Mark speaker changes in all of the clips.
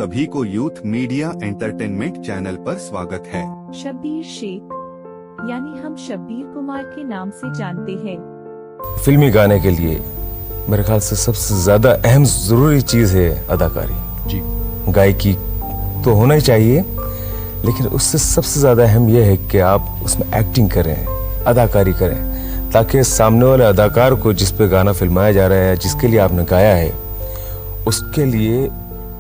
Speaker 1: सभी को youth media entertainment channel पर स्वागत है।
Speaker 2: शब्बीर शेख यानी हम शब्बीर कुमार के नाम से जानते हैं।
Speaker 3: फिल्मी गाने के लिए मेरे ख्याल से सबसे ज्यादा अहम जरूरी चीज है अदाकारी जी। गायकी तो होना ही चाहिए, लेकिन उससे सबसे ज्यादा अहम यह है कि आप उसमें एक्टिंग करें, अदाकारी करें, ताकि सामने वाले अदाकार को जिस पे गाना फिल्माया जा रहा है, जिसके लिए आपने गाया है, उसके लिए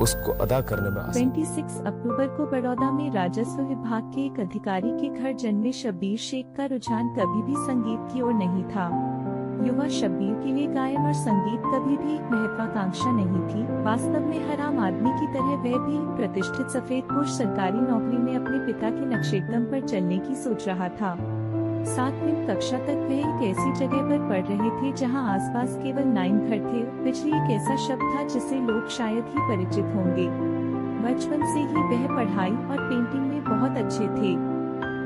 Speaker 3: उसको अदा करने में
Speaker 2: 26 अक्टूबर को बड़ौदा में राजस्व विभाग के एक अधिकारी के घर जन्मे शब्बीर शेख का रुझान कभी भी संगीत की ओर नहीं था। युवा शब्बीर के लिए गायन और संगीत कभी भी एक महत्वाकांक्षा नहीं थी। वास्तव में हर आम आदमी की तरह वह भी प्रतिष्ठित सफेदपोश सरकारी नौकरी में अपने पिता के नक्शेकदम पर चलने की सोच रहा था। 7वीं कक्षा तक वह एक ऐसी जगह पर पढ़ रहे थे जहां आसपास केवल 9 घर थे। बिजली एक ऐसा शब्द था जिसे लोग शायद ही परिचित होंगे। बचपन से ही वह पढ़ाई और पेंटिंग में बहुत अच्छे थे।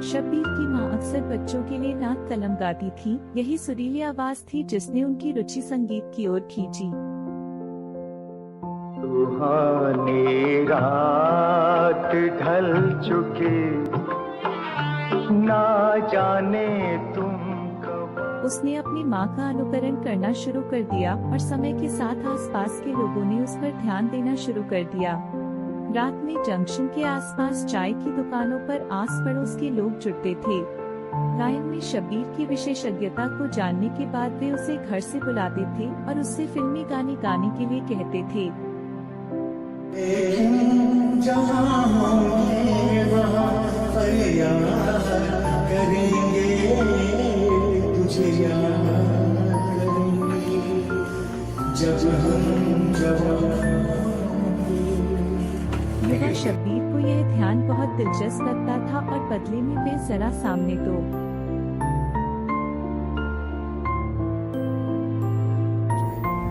Speaker 2: शब्बीर की मां अक्सर बच्चों के लिए नात कलम गाती थी। यही सुरीली आवाज थी जिसने उनकी रुचि संगीत की ओर खींची।
Speaker 4: सुहानी रात ढल चुकी, ना जाने तुम कब।
Speaker 2: उसने अपनी माँ का अनुकरण करना शुरू कर दिया और समय के साथ आसपास के लोगों ने उस पर ध्यान देना शुरू कर दिया। रात में जंक्शन के आसपास चाय की दुकानों पर आस पड़ोस के लोग जुटते थे। गायन में शब्बीर की विशेषज्ञता को जानने के बाद वे उसे घर से बुलाते थे और उससे फिल्मी गाने गाने के लिए कहते थे। युवा शब्बीर को यह ध्यान बहुत दिलचस्प लगता था और बदले में वे जरा सामने तो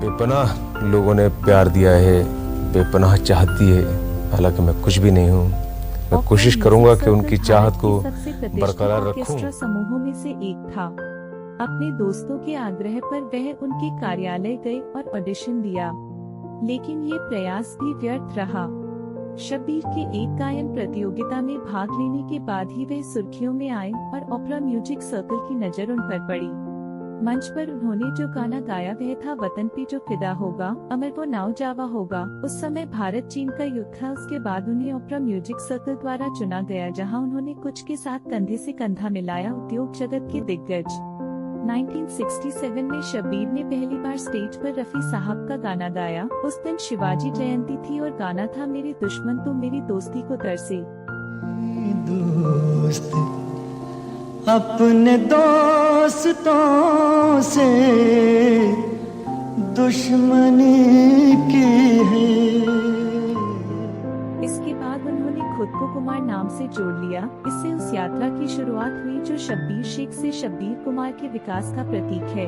Speaker 3: बेपनाह लोगों ने प्यार दिया है, बेपनाह चाहती है। हालांकि मैं कुछ भी नहीं हूँ। मैं कोशिश करूंगा कि उनकी चाहत को बरकरार रखूं।
Speaker 2: समूहों में से एक था। अपने दोस्तों के आग्रह पर वह उनके कार्यालय गए और ऑडिशन दिया, लेकिन ये प्रयास भी व्यर्थ रहा। शब्बीर के एक गायन प्रतियोगिता में भाग लेने के बाद ही वे सुर्खियों में आए और ओपेरा म्यूजिक सर्कल की नजर उन पर पड़ी। मंच पर उन्होंने जो गाना गाया वह था वतन पे जो फिदा होगा, अमर वो नाव जावा होगा। उस समय भारत चीन का युद्ध था। उसके बाद उन्हें ओपेरा म्यूजिक सर्कल द्वारा चुना गया, जहां उन्होंने कुछ के साथ कंधे से कंधा मिलाया उद्योग जगत के दिग्गज। 1967 में शब्बीर ने पहली बार स्टेज पर रफी साहब का गाना गाया। उस दिन शिवाजी जयंती थी और गाना था मेरे दुश्मन तो मेरी दोस्ती को तरसे।
Speaker 4: दोस्त अपने दोस्तों से दुश्मनी की है।
Speaker 2: इसके बाद उन्होंने खुद को कुमार नाम से जोड़ लिया। इससे उस यात्रा की शुरुआत हुई जो शब्बीर शेख से शब्बीर कुमार के विकास का प्रतीक है।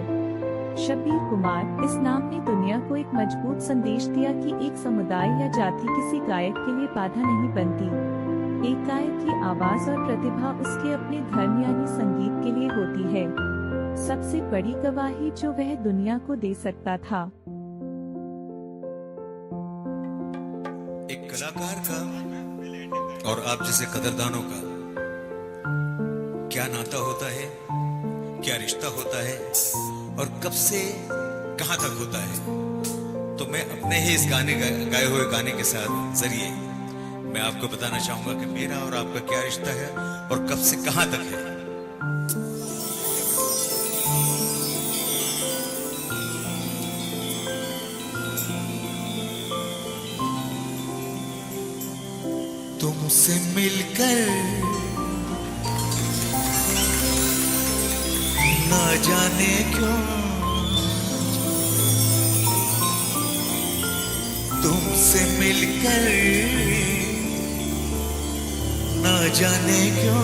Speaker 2: शब्बीर कुमार इस नाम ने दुनिया को एक मजबूत संदेश दिया कि एक समुदाय या जाति किसी गायक के लिए बाधा नहीं बनती। एक गायक की आवाज और प्रतिभा उसके अपने धर्म यानी संगीत के लिए होती है सबसे बड़ी गवाही जो वह दुनिया को दे सकता था।
Speaker 5: एक कलाकार का और आप जैसे कदरदानों का क्या नाता होता है, क्या रिश्ता होता है और कब से कहां तक होता है, तो मैं अपने ही इस गाए हुए गाने के साथ जरिए मैं आपको बताना चाहूंगा कि मेरा और आपका क्या रिश्ता है और कब से कहां तक है। तुमसे मिलकर ना जाने क्यों, तुमसे मिलकर ना जाने क्यों